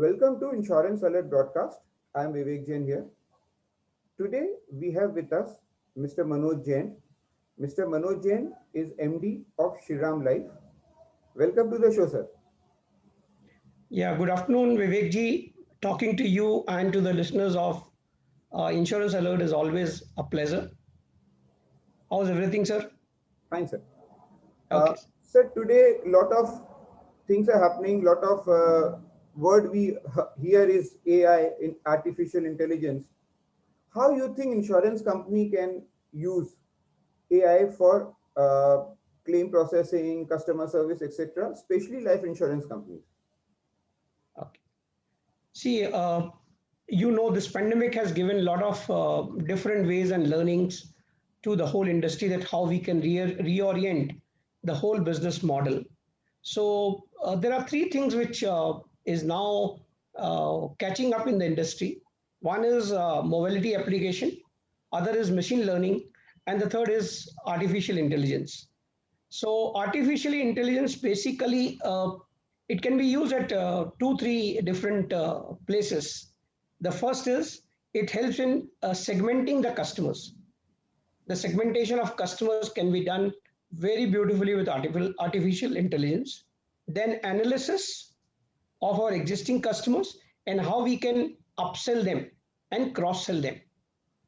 Welcome to Insurance Alert broadcast. I am Vivek Jain here. Today we have with us Mr. Manoj Jain. Mr. Manoj Jain is MD of Shriram Life. Welcome to the show, sir. Yeah, good afternoon, Vivek ji. Talking to you and to the listeners of Insurance Alert is always a pleasure. How's everything, sir? Fine, sir. Okay. Sir, today lot of things are happening. Lot of word we hear is AI, in artificial intelligence. How you think insurance company can use AI for claim processing, customer service, etc., especially life insurance companies? Okay. See, this pandemic has given a lot of different ways and learnings to the whole industry that how we can reorient the whole business model. So there are three things which is now catching up in the industry. One is mobility application, other is machine learning, and the third is artificial intelligence. So artificial intelligence basically it can be used at two, three different places. The first is it helps in segmenting the customers. The segmentation of customers can be done very beautifully with artificial intelligence. Then analysis of our existing customers and how we can upsell them and cross sell them.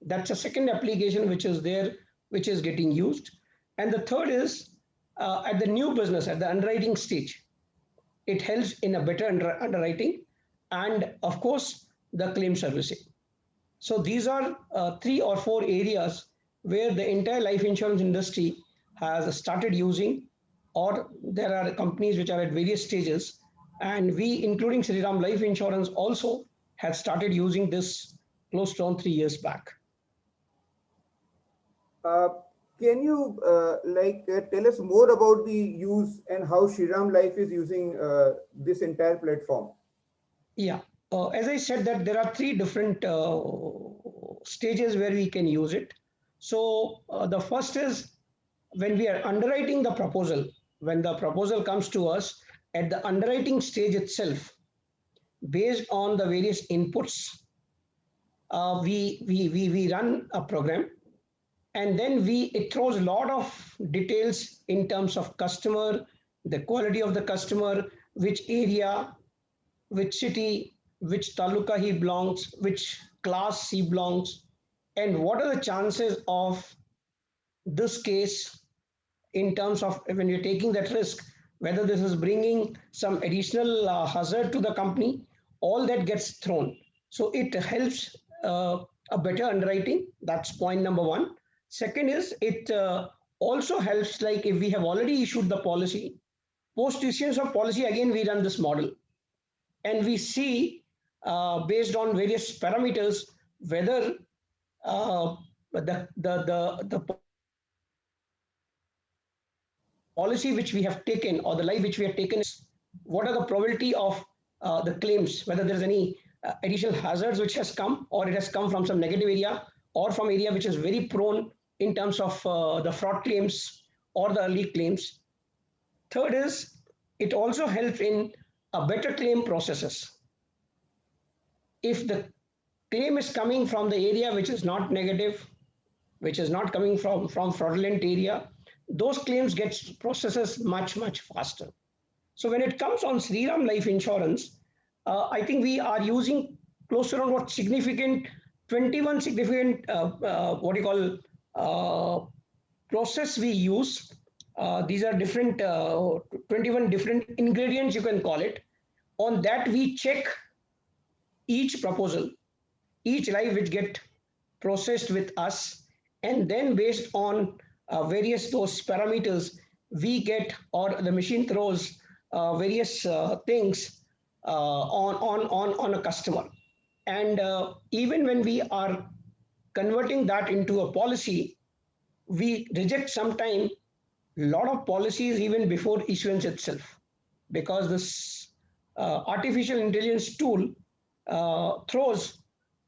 That's a second application which is there, which is getting used. And the third is at the new business, at the underwriting stage. It helps in a better underwriting and, of course, the claim servicing. So these are three or four areas where the entire life insurance industry has started using, or there are companies which are at various stages. And we, including Shriram Life Insurance, also had started using this close to 3 years back. Uh, can you tell us more about the use and how Shriram Life is using this entire platform? Yeah, as I said that there are three different stages where we can use it. So the first is when we are underwriting the proposal, when the proposal comes to us at the underwriting stage itself, based on the various inputs, we run a program, and then we it throws a lot of details in terms of customer, the quality of the customer, which area, which city, which taluka he belongs, which class he belongs, and what are the chances of this case in terms of when you're taking that risk, whether this is bringing some additional hazard to the company, all that gets thrown. So it helps a better underwriting. That's point number one. Second is it also helps, like if we have already issued the policy, post issuance of policy, again we run this model and we see based on various parameters whether the policy which we have taken or the life which we have taken is what are the probability of the claims, whether there is any additional hazards which has come or it has come from some negative area or from area which is very prone in terms of the fraud claims or the early claims. Third is it also helps in a better claim processes. If the claim is coming from the area which is not negative, which is not coming from fraudulent area, those claims get processes much faster. So when it comes on Shriram Life Insurance, I think we are using close to around what significant 21 significant what you call process we use. These are different 21 different ingredients, you can call it. On that we check each proposal, each live which get processed with us, and then based on various those parameters we get, or the machine throws various things on a customer. And even when we are converting that into a policy, we reject sometime lot of policies even before issuance itself, because this artificial intelligence tool throws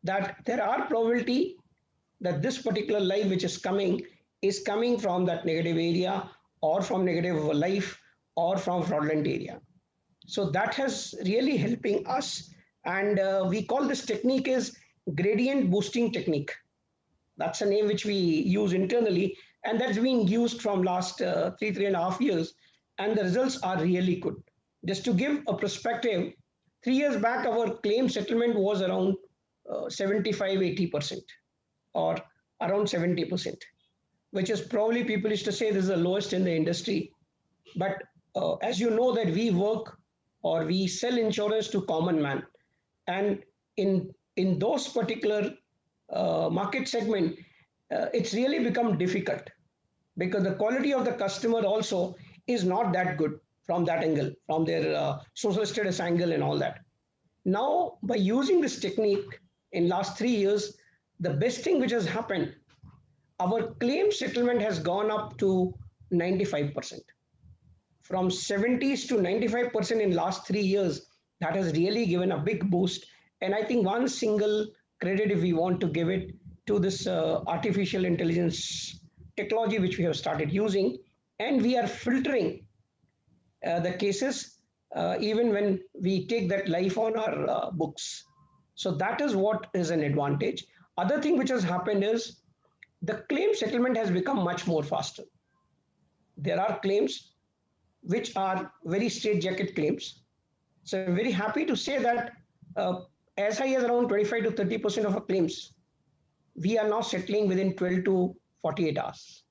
that there are probability that this particular life which is coming from that negative area or from negative life or from fraudulent area. So that has really helping us And we call this technique is gradient boosting technique. That's a name which we use internally, and that's been used from last 3.5 years, and the results are really good. Just to give a perspective, 3 years back, our claim settlement was around 75-80%, or around 70%, which is probably people used to say this is the lowest in the industry. But as you know that we work or we sell insurance to common man, and in those particular market segment, it's really become difficult because the quality of the customer also is not that good from that angle, from their social status angle and all that. Now, by using this technique in last 3 years, the best thing which has happened, our claim settlement has gone up to 95%. From 70s to 95% in last 3 years, that has really given a big boost. And I think one single credit, if we want to give it to this artificial intelligence technology which we have started using, and we are filtering the cases even when we take that life on our books. So that is what is an advantage. Other thing which has happened is the claim settlement has become much more faster. There are claims which are very straightjacket claims. So I'm very happy to say that as high as around 25 to 30% of our claims, we are now settling within 12 to 48 hours.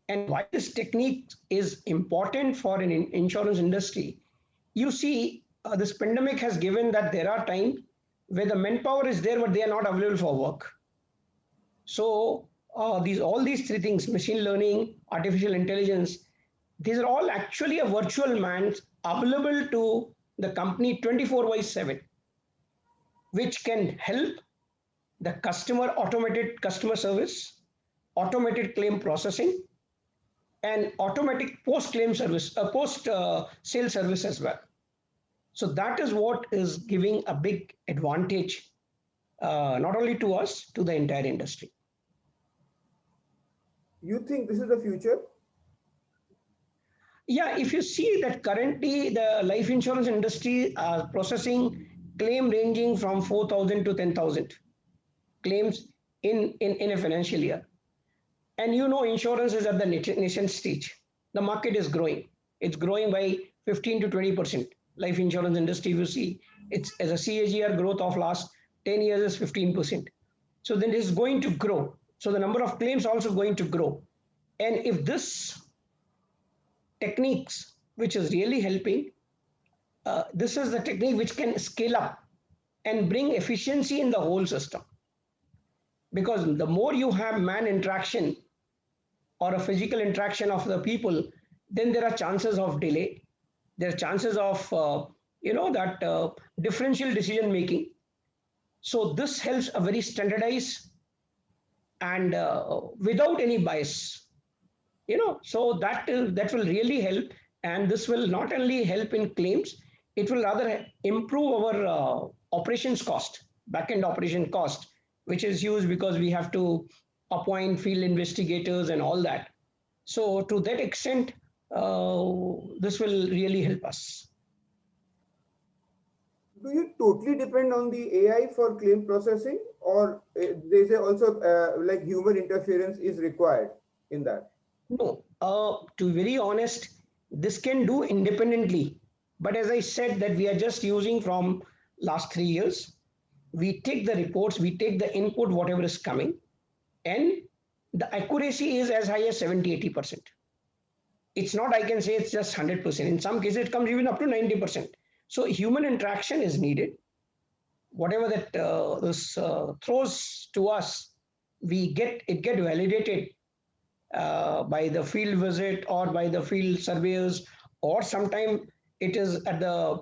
And why this technique is important for an insurance industry, you see, this pandemic has given that there are times where the manpower is there, but they are not available for work. So all these three things, machine learning, artificial intelligence, these are all actually a virtual man available to the company 24/7, which can help the customer, automated customer service, automated claim processing, and automatic post-claim service, post-sale service as well. So that is what is giving a big advantage, not only to us, to the entire industry. You think this is the future? Yeah, if you see that currently the life insurance industry are processing claim ranging from 4,000 to 10,000 claims in a financial year. And you know, insurance is at the nascent stage. The market is growing. It's growing by 15 to 20%. Life insurance industry, you see, it's as a CAGR growth of last 10 years is 15%. So then it is going to grow. So the number of claims also going to grow. And if this techniques, which is really helping, this is the technique which can scale up and bring efficiency in the whole system. Because the more you have man interaction or a physical interaction of the people, then there are chances of delay. There are chances of, that differential decision making. So this helps a very standardized and without any bias. So that will really help, and this will not only help in claims, it will rather improve our operations cost, back-end operation cost, which is huge because we have to appoint field investigators and all that. So to that extent, this will really help us. Do you totally depend on the AI for claim processing, or there's also like human interference is required in that? No, to be very honest, this can do independently. But as I said, that we are just using from last 3 years. We take the reports, we take the input, whatever is coming, and the accuracy is as high as 70-80%. It's not, I can say it's just 100%. In some cases, it comes even up to 90%. So human interaction is needed. Whatever that this throws to us, it get validated by the field visit or by the field surveyors, or sometimes it is at the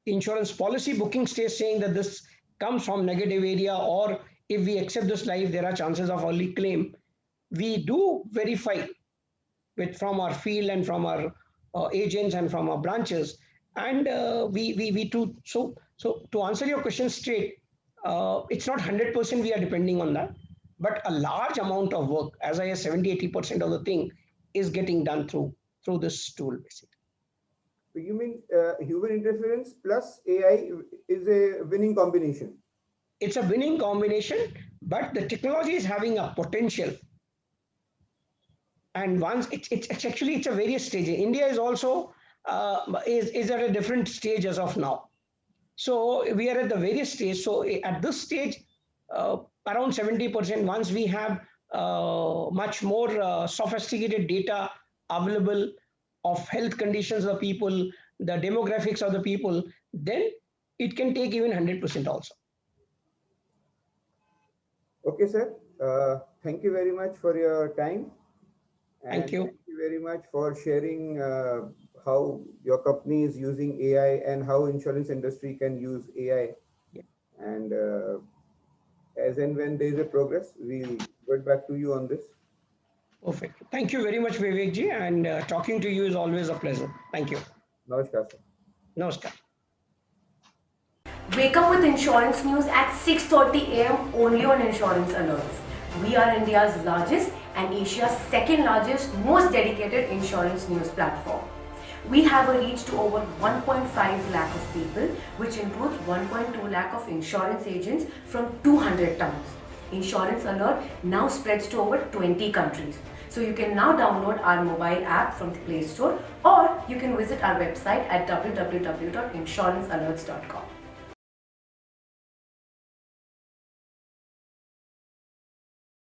insurance policy booking stage saying that this comes from negative area, or if we accept this life, there are chances of early claim. We do verify from our field and from our agents and from our branches, and we do so to answer your question straight, it's not 100% we are depending on that, but a large amount of work, as I say, 70-80% of the thing is getting done through this tool basically. You mean human interference plus AI is a winning combination? It's a winning combination, but the technology is having a potential. And once it's actually it's a various stage. India is also is at a different stage as of now. So we are at the various stage. So at this stage, around 70%, once we have much more sophisticated data available of health conditions of people, the demographics of the people, then it can take even 100% also. Okay, sir. Thank you very much for your time. And Thank you. thank you very much for sharing how your company is using AI and how insurance industry can use AI. Yeah. And as and when there is a progress, we'll get back to you on this. Perfect. Thank you very much, Vivek ji. And talking to you is always a pleasure. Thank you. Namaskar, sir. Namaskar. Wake up with insurance news at 6:30 a.m. only on Insurance Alerts. We are India's largest and Asia's second largest, most dedicated insurance news platform. We have a reach to over 1.5 lakh of people, which includes 1.2 lakh of insurance agents from 200 towns. Insurance Alert now spreads to over 20 countries. So you can now download our mobile app from the Play Store, or you can visit our website at www.insurancealerts.com.